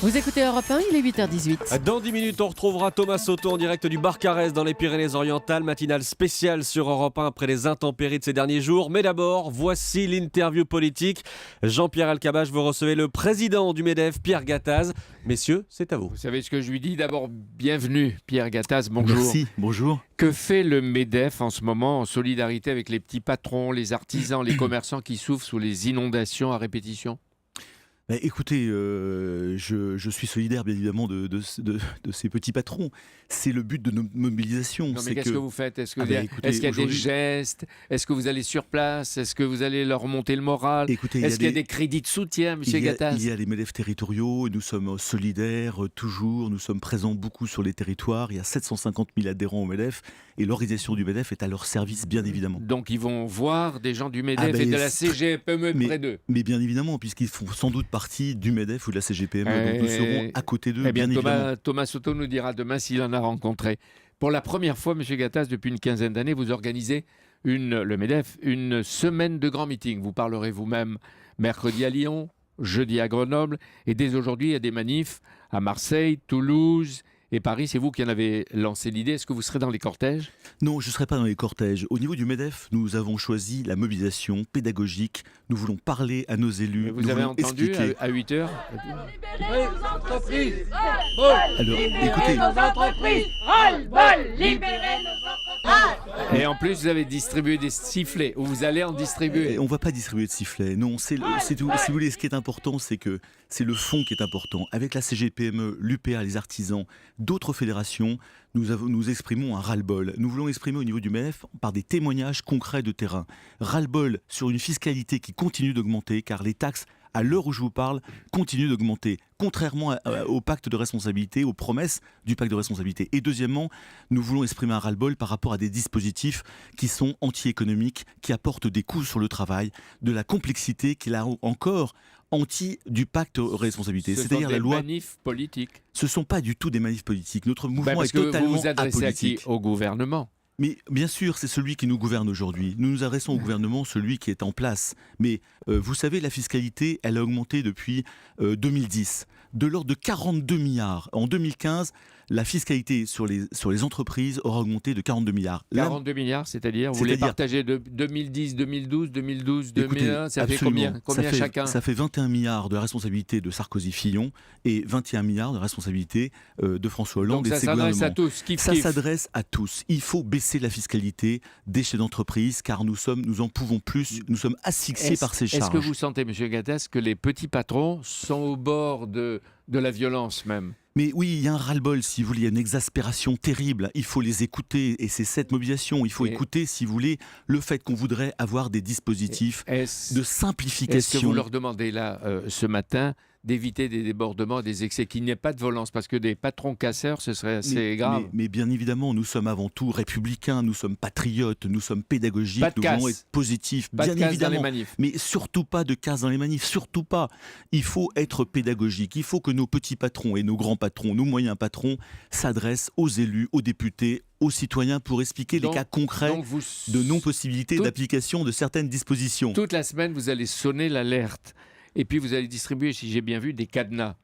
Vous écoutez Europe 1, il est 8h18. Dans 10 minutes, on retrouvera Thomas Soto en direct du Barcarès dans les Pyrénées-Orientales. Matinale spéciale sur Europe 1 après les intempéries de ces derniers jours. Mais d'abord, voici l'interview politique. Jean-Pierre Elkabbach, vous recevez le président du MEDEF, Pierre Gattaz. Messieurs, c'est à vous. Vous savez ce que je lui dis? D'abord, bienvenue, Pierre Gattaz, bonjour. Merci, bonjour. Que fait le MEDEF en ce moment en solidarité avec les petits patrons, les artisans, les commerçants qui souffrent sous les inondations à répétition? Écoutez, je suis solidaire bien évidemment de ces petits patrons. C'est le but de nos mobilisations. Non, mais qu'est-ce que vous faites? Est-ce qu'il y a des aujourd'hui- gestes? Est-ce que vous allez sur place? Est-ce que vous allez leur remonter le moral? Écoutez, Est-ce qu'il y a des crédits de soutien, M. Gattaz? il y a les MEDEF territoriaux, et nous sommes solidaires toujours, nous sommes présents beaucoup sur les territoires. Il y a 750 000 adhérents au MEDEF et l'organisation du MEDEF est à leur service bien évidemment. Donc ils vont voir des gens du MEDEF et de la CGPME près d'eux. Mais bien évidemment, puisqu'ils font sans doute partie du MEDEF ou de la CGPME, donc nous serons à côté d'eux, Eh bien, bien évidemment. Thomas Soto nous dira demain s'il en a rencontré. Pour la première fois, M. Gattaz, depuis une quinzaine d'années, vous organisez, le MEDEF, une semaine de grands meetings. Vous parlerez vous-même mercredi à Lyon, jeudi à Grenoble, et dès aujourd'hui, il y a des manifs à Marseille, Toulouse et Paris. C'est vous qui en avez lancé l'idée. Est-ce que vous serez dans les cortèges? Non, je ne serai pas dans les cortèges. Au niveau du MEDEF, nous avons choisi la mobilisation pédagogique. Nous voulons parler à nos élus. Vous nous avez voulons entendu expliquer. à 8h? Libérez nos entreprises. Alors, Libérez écoutez, nos entreprises. Ras-le-bol. Libérez nos entreprises. Et en plus, vous avez distribué des sifflets, ou vous allez en distribuer. on ne va pas distribuer de sifflets. Non, c'est tout. Si vous voulez, ce qui est important, c'est que c'est le fond qui est important. Avec la CGPME, l'UPA, les artisans, d'autres fédérations, nous exprimons un ras-le-bol. Nous voulons exprimer au niveau du MEDEF par des témoignages concrets de terrain. Ras-le-bol sur une fiscalité qui continue d'augmenter, car les taxes, à l'heure où je vous parle, continuent d'augmenter, contrairement au pacte de responsabilité, aux promesses du pacte de responsabilité. Et deuxièmement, nous voulons exprimer un ras-le-bol par rapport à des dispositifs qui sont anti-économiques, qui apportent des coûts sur le travail, de la complexité qui là encore anti du pacte de responsabilité. Ce C'est-à-dire sont la des loi. manifs politiques. Ce ne sont pas du tout des manifs politiques. Notre mouvement Parce est que totalement vous vous adressez à qui? apolitique. Au gouvernement. Mais bien sûr, c'est celui qui nous gouverne aujourd'hui. Nous nous adressons au gouvernement, celui qui est en place. Mais vous savez, la fiscalité, elle a augmenté depuis 2010. De l'ordre de 42 milliards. En 2015, la fiscalité sur les entreprises aura augmenté de 42 milliards. 42 milliards, c'est-à-dire, vous les C'est-à-dire- partagez de 2010, 2012, 2012, 2001, ça fait absolument. combien chacun? Ça fait 21 milliards de la responsabilité de Sarkozy-Fillon et 21 milliards de responsabilité de François Hollande Donc et de ça ses s'adresse à gouvernements. tous, kiff Ça kiff. s'adresse à tous. Il faut baisser la fiscalité des chefs d'entreprise car nous en pouvons plus. Nous sommes asphyxiés par ces charges. Est-ce que vous sentez, M. Gattaz, que les petits patrons sont au bord de la violence même? Mais oui, il y a un ras-le-bol, si vous voulez, il y a une exaspération terrible. Il faut les écouter et c'est cette mobilisation. Il faut écouter, si vous voulez, le fait qu'on voudrait avoir des dispositifs de Est-ce que simplification. vous leur demandez là, ce matin, d'éviter des débordements, des excès, qu'il n'y ait pas de violence? Parce que des patrons casseurs, ce serait assez grave. Mais bien évidemment, nous sommes avant tout républicains, nous sommes patriotes, nous sommes pédagogiques, Pas de nous casse. voulons être positifs, Pas de bien casse dans les évidemment. manifs. Mais surtout pas de casse dans les manifs, surtout pas. Il faut être pédagogique, il faut que nos petits patrons et nos grands patrons, nos moyens patrons s'adressent aux élus, aux députés, aux citoyens pour expliquer les cas concrets Donc vous, de non-possibilité Tout- d'application de certaines dispositions. toute la semaine, vous allez sonner l'alerte. Et puis vous allez distribuer, si j'ai bien vu, des cadenas.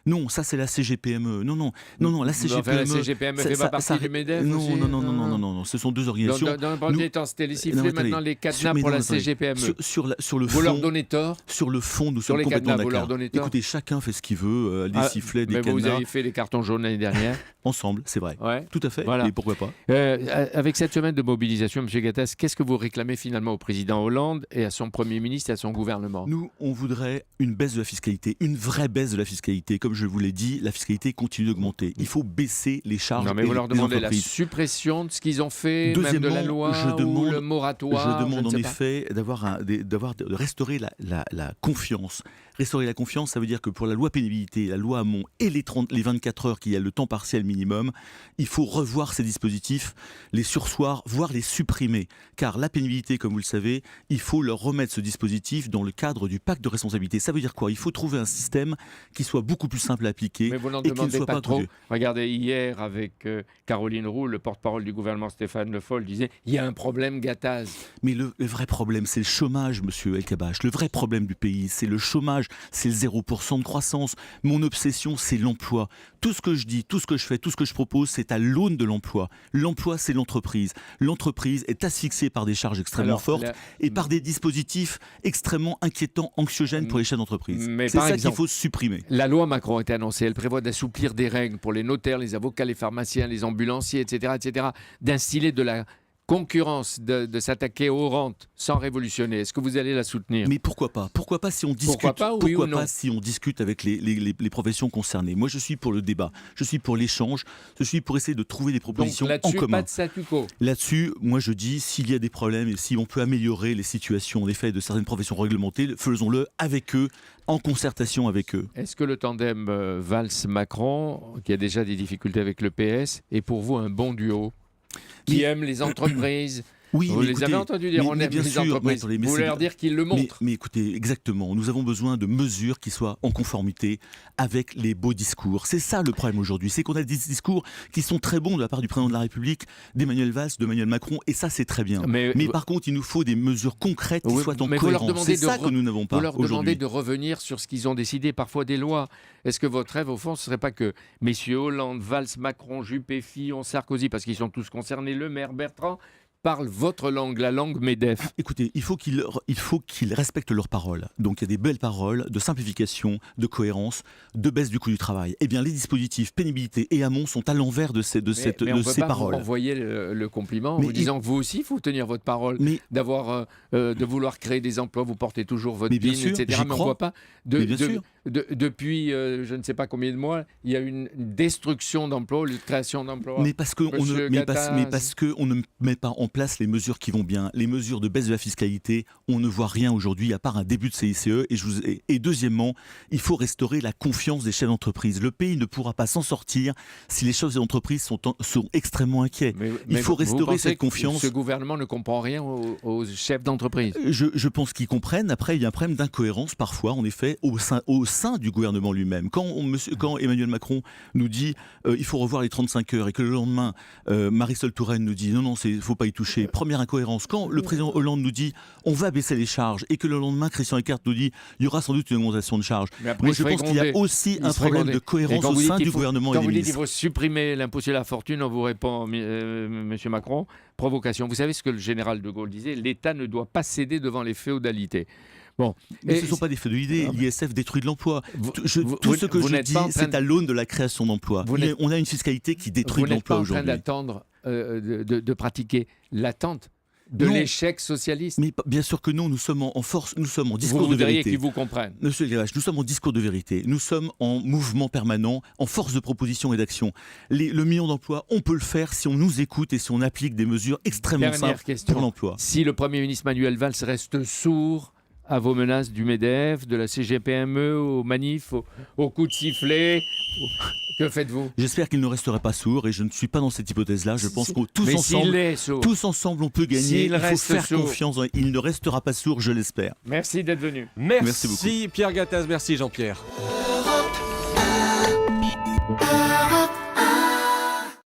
Non, ça c'est la CGPME. Non, la Enfin, CGPME. la CGPME ne fait pas partie du MEDEF non, aussi? non, ce sont deux organisations. Dans le premier Nous- temps, c'était les Non, sifflets, attendez. maintenant les cadenas Mais pour non, la attendez. CGPME. Sur le Vous leur fond, donnez tort? sur le fond, nous Sur sommes les complètement cadenas, vous leur d'accord. donnez tort? Écoutez, chacun fait ce qu'il veut, des Ah, sifflets, des mais vous cadenas, avez fait les cartons jaunes l'année dernière. ensemble, c'est vrai. Ouais. Tout à fait. Voilà. Et pourquoi pas? Avec cette semaine de mobilisation, M. Gattaz, qu'est-ce que vous réclamez finalement au président Hollande et à son Premier ministre et à son gouvernement? Nous, on voudrait une baisse de la fiscalité, une vraie baisse de la fiscalité. Comme je vous l'ai dit, la fiscalité continue d'augmenter. Il faut baisser les charges Non, mais vous leur des demandez la entreprises. suppression de ce qu'ils ont fait, même de la Deuxièmement, loi, je ou demande- le moratoire. Je demande ne en sais pas. effet de restaurer la confiance. Restaurer la confiance, ça veut dire que pour la loi pénibilité, la loi Hamon et les 24 heures qui a le temps partiel minimum, il faut revoir ces dispositifs, les surseoir, voire les supprimer. Car la pénibilité, comme vous le savez, il faut leur remettre ce dispositif dans le cadre du pacte de responsabilité. Ça veut dire quoi? Il faut trouver un système qui soit beaucoup plus simple à appliquer. Mais vous n'en et qu'il ne demandez soit pas trop. coûteux. Regardez, hier, avec Caroline Roux, le porte-parole du gouvernement Stéphane Le Foll disait « il y a un problème Gattaz ». Mais le vrai problème, c'est le chômage, monsieur El Kabbach. Le vrai problème du pays, c'est le chômage, c'est le 0% de croissance. Mon obsession, c'est l'emploi. Tout ce que je dis, tout ce que je fais, tout ce que je propose, c'est à l'aune de l'emploi. L'emploi, c'est l'entreprise. L'entreprise est asphyxiée par des charges extrêmement fortes et par des dispositifs extrêmement inquiétants, anxiogènes pour les chefs d'entreprise. Mais C'est par ça exemple, qu'il faut supprimer. La loi Macron a été annoncée, elle prévoit d'assouplir des règles pour les notaires, les avocats, les pharmaciens, les ambulanciers, etc., d'instiller de la concurrence, de s'attaquer aux rentes sans révolutionner. Est-ce que vous allez la soutenir ? Mais pourquoi pas ? Pourquoi pas si on discute Pourquoi pas, oui ou non ? pas si on discute avec les professions concernées ? Moi, je suis pour le débat, je suis pour l'échange, je suis pour essayer de trouver des propositions Donc là-dessus, en commun. pas de statu quo. Là-dessus, moi je dis, s'il y a des problèmes et si on peut améliorer les situations en effet de certaines professions réglementées, faisons-le avec eux, en concertation avec eux. Est-ce que le tandem Valls-Macron, qui a déjà des difficultés avec le PS, est pour vous un bon duo ? Qui aime les entreprises. Oui, vous les avez entendus dire on aime les entreprises. Vous voulez leur dire qu'ils le montrent. Mais écoutez, exactement, nous avons besoin de mesures qui soient en conformité avec les beaux discours. C'est ça le problème aujourd'hui, c'est qu'on a des discours qui sont très bons de la part du président de la République, d'Emmanuel Valls, d'Emmanuel Macron, et ça c'est très bien. Mais par contre, il nous faut des mesures concrètes qui soient en cohérence. C'est ça que nous n'avons pas aujourd'hui. Vous leur demandez de revenir sur ce qu'ils ont décidé, parfois des lois. Est-ce que votre rêve, au fond, ce ne serait pas que messieurs Hollande, Valls, Macron, Juppé, Fillon, Sarkozy, parce qu'ils sont tous concernés, Le Maire, Bertrand, parlent votre langue, la langue MEDEF. Écoutez, il faut qu'ils respectent leurs paroles. Donc il y a des belles paroles de simplification, de cohérence, de baisse du coût du travail. Eh bien, les dispositifs pénibilité et amont sont à l'envers de ces paroles. Vous envoyez le compliment en vous disant que vous aussi, il faut tenir votre parole, de vouloir créer des emplois, vous portez toujours votre PIN, etc. Mais on ne voit pas. Depuis je ne sais pas combien de mois, il y a une destruction d'emplois, une création d'emplois. Mais parce qu'on ne met pas en place les mesures qui vont bien, les mesures de baisse de la fiscalité, on ne voit rien aujourd'hui à part un début de CICE. Et deuxièmement, il faut restaurer la confiance des chefs d'entreprise. Le pays ne pourra pas s'en sortir si les chefs d'entreprise sont extrêmement inquiets. Il faut restaurer cette confiance. Ce gouvernement ne comprend rien aux chefs d'entreprise. Je pense qu'ils comprennent. Après, il y a un problème d'incohérence parfois, en effet, au sein du gouvernement lui-même. Quand Emmanuel Macron nous dit il faut revoir les 35 heures et que le lendemain, Marisol Touraine nous dit non, il ne faut pas y toucher. Première incohérence. Quand le président Hollande nous dit on va baisser les charges et que le lendemain, Christian Eckert nous dit il y aura sans doute une augmentation de charges. Moi, je pense qu'il y a aussi un problème de cohérence au sein du gouvernement et des ministres. Quand vous dites qu'il faut supprimer l'impôt sur la fortune, on vous répond, monsieur Macron, provocation. Vous savez ce que le général de Gaulle disait, l'État ne doit pas céder devant les féodalités. Bon. Mais ce ne sont pas des féodalités. L'ISF détruit de l'emploi. Tout ce que je dis, c'est à l'aune de la création d'emplois. On a une fiscalité qui détruit de l'emploi aujourd'hui. Vous n'êtes pas en train d'attendre, de pratiquer l'attente de l'échec socialiste. Mais bien sûr que non, nous sommes en force, nous sommes en discours de vérité. Vous voudriez qu'ils vous comprennent. Monsieur Gavache, nous sommes en discours de vérité. Nous sommes en mouvement permanent, en force de proposition et d'action. Le million d'emplois, on peut le faire si on nous écoute et si on applique des mesures extrêmement simples pour l'emploi. Si le Premier ministre Manuel Valls reste sourd à vos menaces du MEDEF, de la CGPME, aux manifs, aux coups de sifflet, que faites-vous ? J'espère qu'il ne resterait pas sourd et je ne suis pas dans cette hypothèse-là. Je pense que tous ensemble, on peut gagner. Il faut faire confiance. Il ne restera pas sourd, je l'espère. Merci d'être venu. Merci beaucoup. Pierre Gattaz, merci Jean-Pierre.